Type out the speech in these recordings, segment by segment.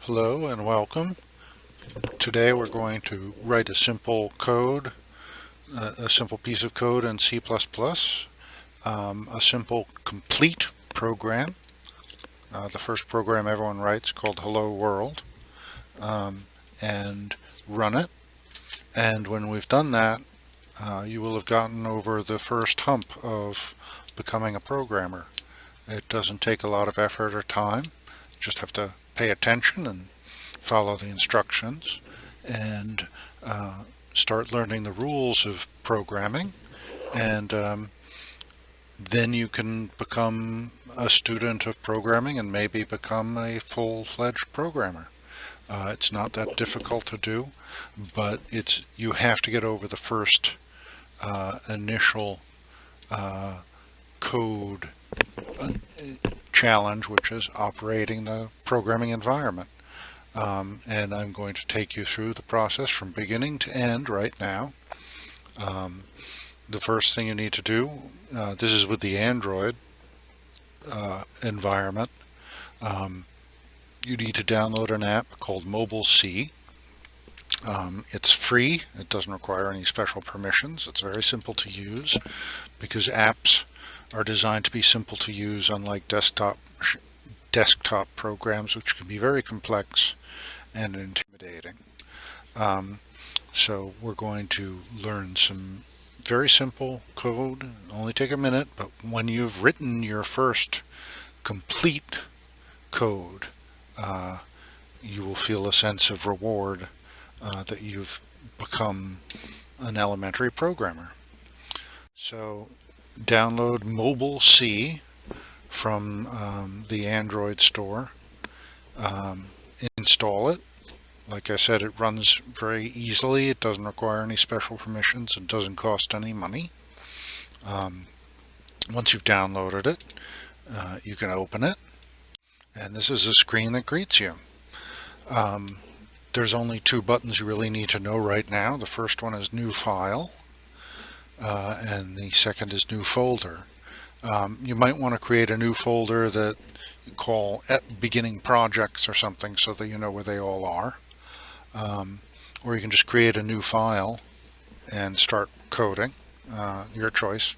Hello and welcome. Today we're going to write a simple code, a simple piece of code in C++, a simple complete program, the first program everyone writes called Hello World, and run it. And when we've done that, you will have gotten over the first hump of becoming a programmer. It doesn't take a lot of effort or time. You just have to pay attention and follow the instructions and start learning the rules of programming, and then you can become a student of programming and maybe become a full-fledged programmer. It's not that difficult to do, but you have to get over the first initial code challenge, which is operating the programming environment. And I'm going to take you through the process from beginning to end right now. The first thing you need to do, this is with the Android environment, you need to download an app called Mobile C. It's free. It doesn't require any special permissions. It's very simple to use because apps are designed to be simple to use, unlike desktop programs, which can be very complex and intimidating. So we're going to learn some very simple code. It'll only take a minute, but when you've written your first complete code, you will feel a sense of reward that you've become an elementary programmer. So download Mobile C from the Android store. Install it. Like I said, it runs very easily. It doesn't require any special permissions. It doesn't cost any money. Once you've downloaded it, you can open it. And this is a screen that greets you. There's only two buttons you really need to know right now. The first one is New File, and the second is New Folder. You might want to create a new folder that you call Beginning Projects or something so that you know where they all are. Or you can just create a new file and start coding, your choice.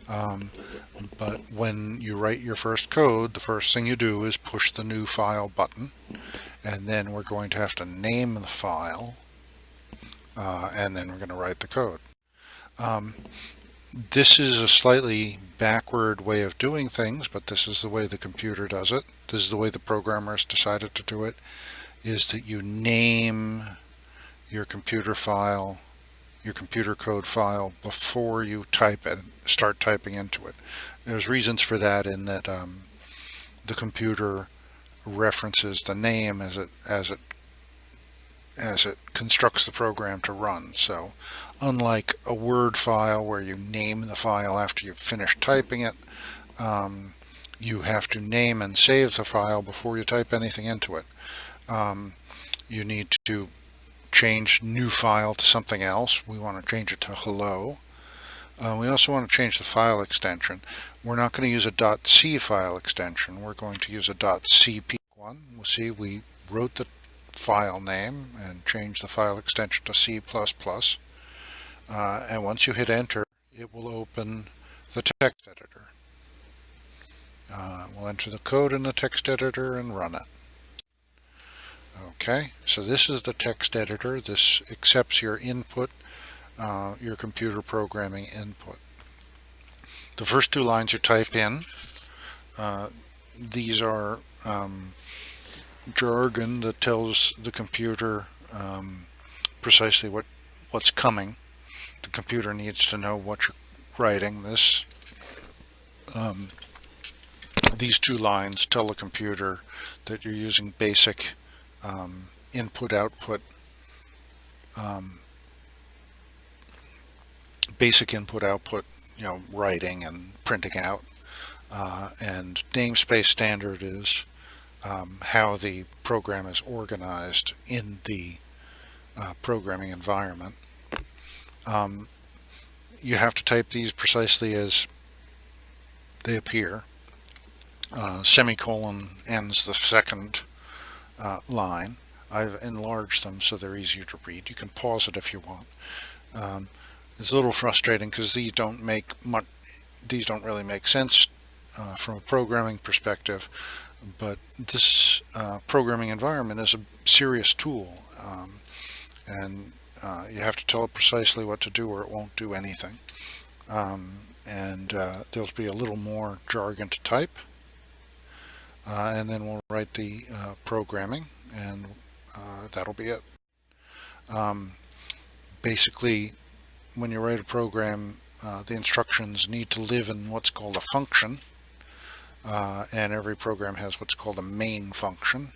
But when you write your first code, the first thing you do is push the New File button, and then we're going to have to name the file, and then we're going to write the code. This is a slightly backward way of doing things, but this is the way the computer does it. This is the way the programmers decided to do it, is that you name your computer file, your computer code file, before you type it, start typing into it. There's reasons for that, in that the computer references the name as it constructs the program to run. So unlike a Word file where you name the file after you've finished typing it, you have to name and save the file before you type anything into it. You need to change New File to something else. We want to change it to Hello. We also want to change the file extension. We're not going to use a .c file extension. We're going to use a .cp one. We'll see, we wrote the file name and changed the file extension to C++. And once you hit enter, it will open the text editor. We'll enter the code in the text editor and run it. Okay, so this is the text editor. This accepts your input, your computer programming input. The first two lines you type in, these are jargon that tells the computer precisely what's coming. The computer needs to know what you're writing. These two lines tell the computer that you're using basic input-output writing and printing out. And namespace standard is how the program is organized in the programming environment. You have to type these precisely as they appear. Semicolon ends the second line. I've enlarged them so they're easier to read. You can pause it if you want. It's a little frustrating because these don't really make sense from a programming perspective, but this programming environment is a serious tool, and you have to tell it precisely what to do or it won't do anything. There'll be a little more jargon to type, and then we'll write the programming, and that'll be it. Basically, when you write a program, the instructions need to live in what's called a function, and every program has what's called a main function.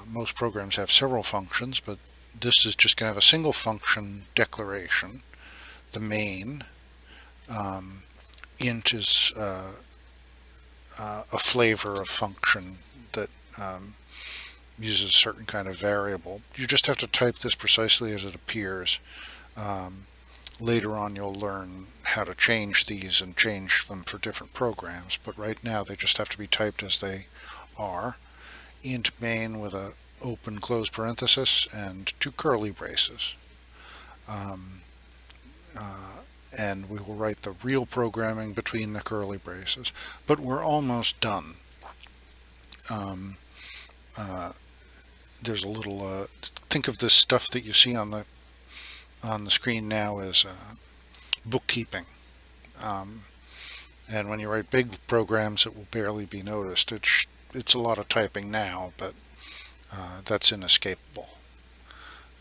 Most programs have several functions, but this is just going to have a single function declaration, the main. Int is a flavor of function that uses a certain kind of variable. You just have to type this precisely as it appears. Later on you'll learn how to change these and change them for different programs, but right now they just have to be typed as they are. Int main with a open close parenthesis and 2 curly braces. And we will write the real programming between the curly braces, but we're almost done. There's a little think of this stuff that you see on the screen now as bookkeeping, and when you write big programs it will barely be noticed. It's a lot of typing now, but that's inescapable.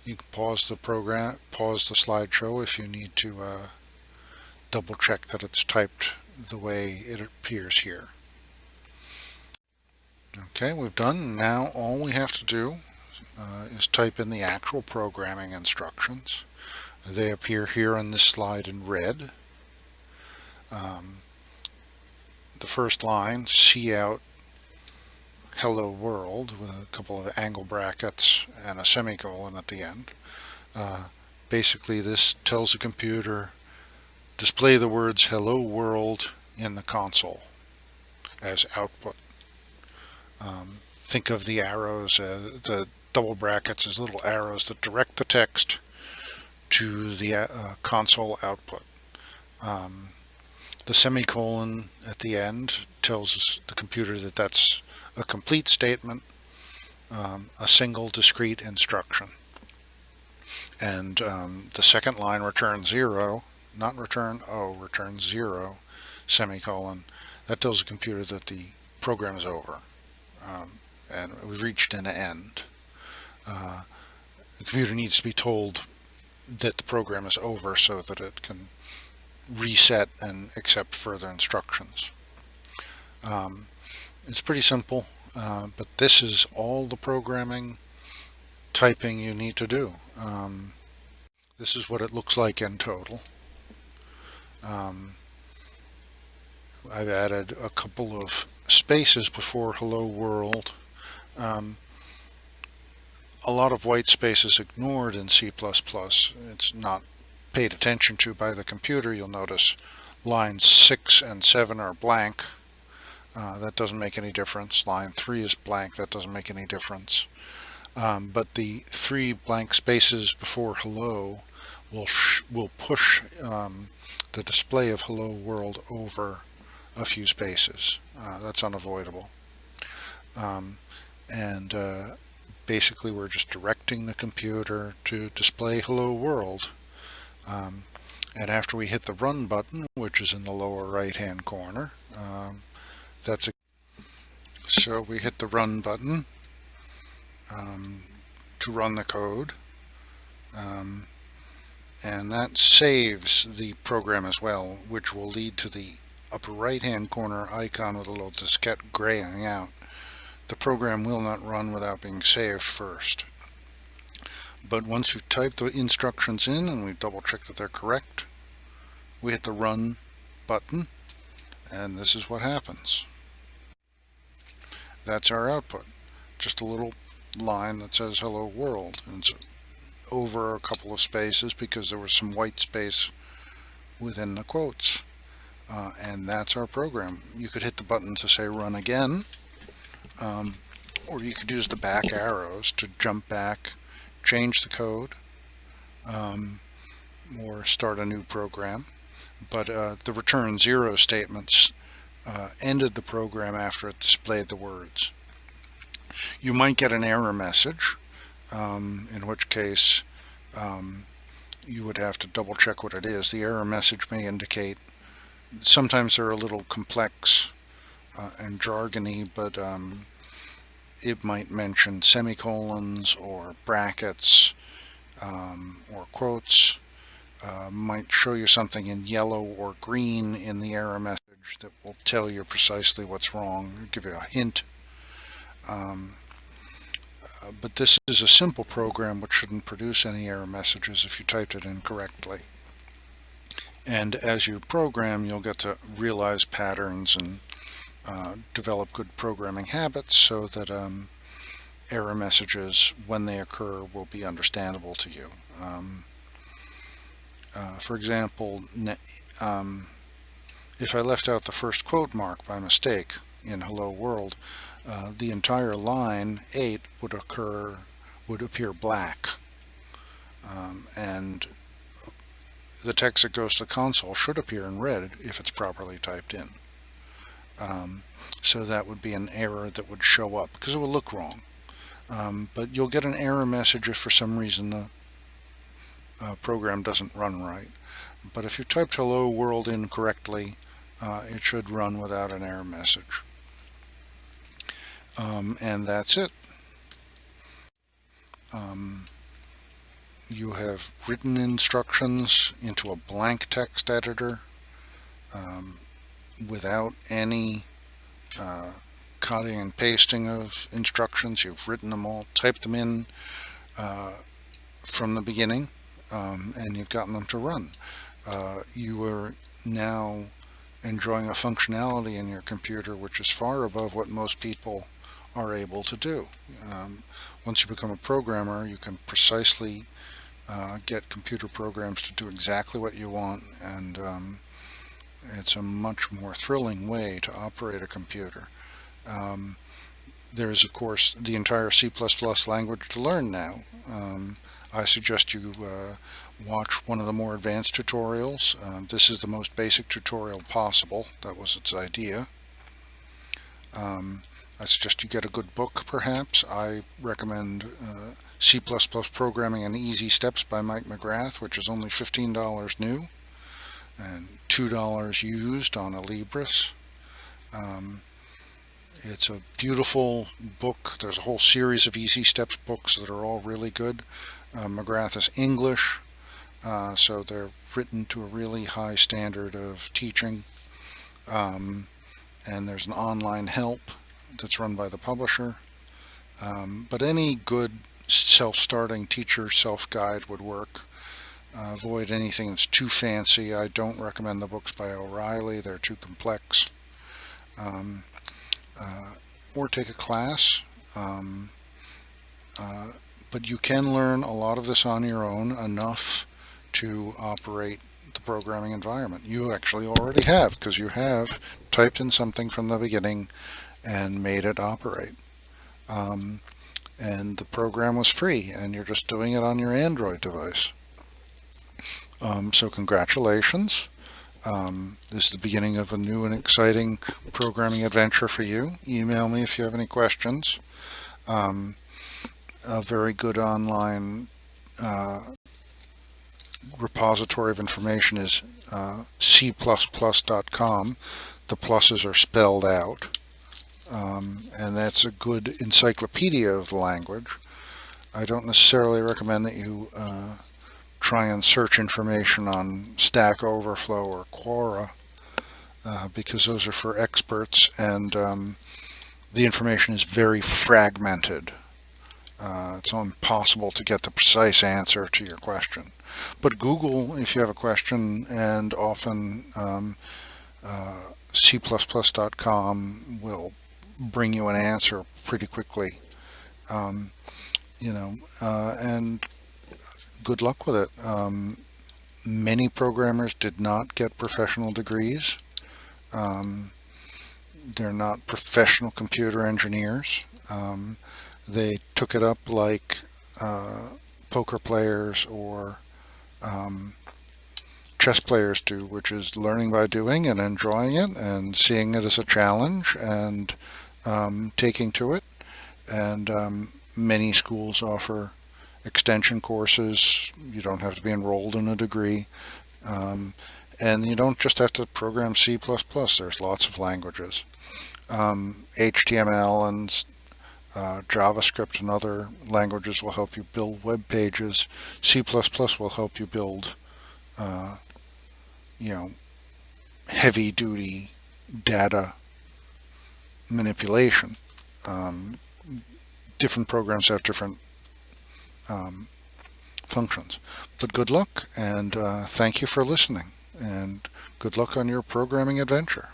You can pause the slideshow if you need to double check that it's typed the way it appears here. Okay, we've done. Now all we have to do is type in the actual programming instructions. They appear here on this slide in red. The first line, cout hello world, with a couple of angle brackets and a semicolon at the end. Basically this tells the computer, display the words hello world in the console as output. Think of the arrows, the double brackets as little arrows that direct the text to the console output. The semicolon at the end tells the computer that that's a complete statement, a single discrete instruction. And the second line, return 0, not return O, return 0, semicolon. That tells the computer that the program is over, and we've reached an end. The computer needs to be told that the program is over so that it can reset and accept further instructions. It's pretty simple, but this is all the programming typing you need to do. This is what it looks like in total. I've added a couple of spaces before hello world. A lot of white space is ignored in C++. It's not paid attention to by the computer. You'll notice lines 6 and 7 are blank. That doesn't make any difference. Line 3 is blank. That doesn't make any difference. But the 3 blank spaces before hello will push the display of hello world over a few spaces. That's unavoidable. Basically we're just directing the computer to display hello world. And after we hit the run button, which is in the lower right hand corner, so we hit the run button to run the code, and that saves the program as well, which will lead to the upper right hand corner icon with a little diskette graying out. The program will not run without being saved first. But once we've typed the instructions in and we double check that they're correct, we hit the run button, and this is what happens. That's our output. Just a little line that says hello world, and it's over a couple of spaces because there was some white space within the quotes. And that's our program. You could hit the button to say run again, or you could use the back arrows to jump back, change the code, or start a new program. But the return 0 statements ended the program after it displayed the words. You might get an error message, in which case you would have to double check what it is. The error message may indicate, sometimes they're a little complex and jargony, but it might mention semicolons or brackets or quotes. Might show you something in yellow or green in the error message that will tell you precisely what's wrong, give you a hint. But this is a simple program which shouldn't produce any error messages if you typed it in correctly. And as you program, you'll get to realize patterns and develop good programming habits so that error messages, when they occur, will be understandable to you. For example, if I left out the first quote mark by mistake in Hello World, the entire line 8 would appear black, and the text that goes to the console should appear in red if it's properly typed in. So that would be an error that would show up because it will look wrong. But you'll get an error message if for some reason the program doesn't run right. But if you typed Hello World incorrectly, it should run without an error message. And that's it. You have written instructions into a blank text editor without any cutting and pasting of instructions. You've written them all, typed them in from the beginning, and you've gotten them to run. You are now enjoying a functionality in your computer which is far above what most people are able to do. Once you become a programmer, you can precisely get computer programs to do exactly what you want, and it's a much more thrilling way to operate a computer. There's of course the entire C++ language to learn now. I suggest you watch one of the more advanced tutorials. This is the most basic tutorial possible. That was its idea. I suggest you get a good book, perhaps. I recommend C++ Programming in Easy Steps by Mike McGrath, which is only $15 new and $2 used on Alibris. It's a beautiful book. There's a whole series of Easy Steps books that are all really good. McGrath is English, so they're written to a really high standard of teaching. And there's an online help that's run by the publisher. But any good self-starting teacher self-guide would work. Avoid anything that's too fancy. I don't recommend the books by O'Reilly. They're too complex. Or take a class. But you can learn a lot of this on your own, enough to operate the programming environment. You actually already have, because you have typed in something from the beginning and made it operate. And the program was free, and you're just doing it on your Android device. So congratulations. This is the beginning of a new and exciting programming adventure for you. Email me if you have any questions. A very good online repository of information is cplus.com. The pluses are spelled out. And that's a good encyclopedia of the language. I don't necessarily recommend that you try and search information on Stack Overflow or Quora, because those are for experts, and the information is very fragmented. It's impossible to get the precise answer to your question. But Google, if you have a question, and often cplus.com will bring you an answer pretty quickly. And good luck with it. Many programmers did not get professional degrees. They're not professional computer engineers. They took it up like poker players or chess players do, which is learning by doing and enjoying it and seeing it as a challenge and taking to it. And many schools offer extension courses. You don't have to be enrolled in a degree. And you don't just have to program C++. There's lots of languages. HTML and JavaScript and other languages will help you build web pages. C++ will help you build, you know, heavy-duty data manipulation. Different programs have different functions. But good luck, and thank you for listening, and good luck on your programming adventure.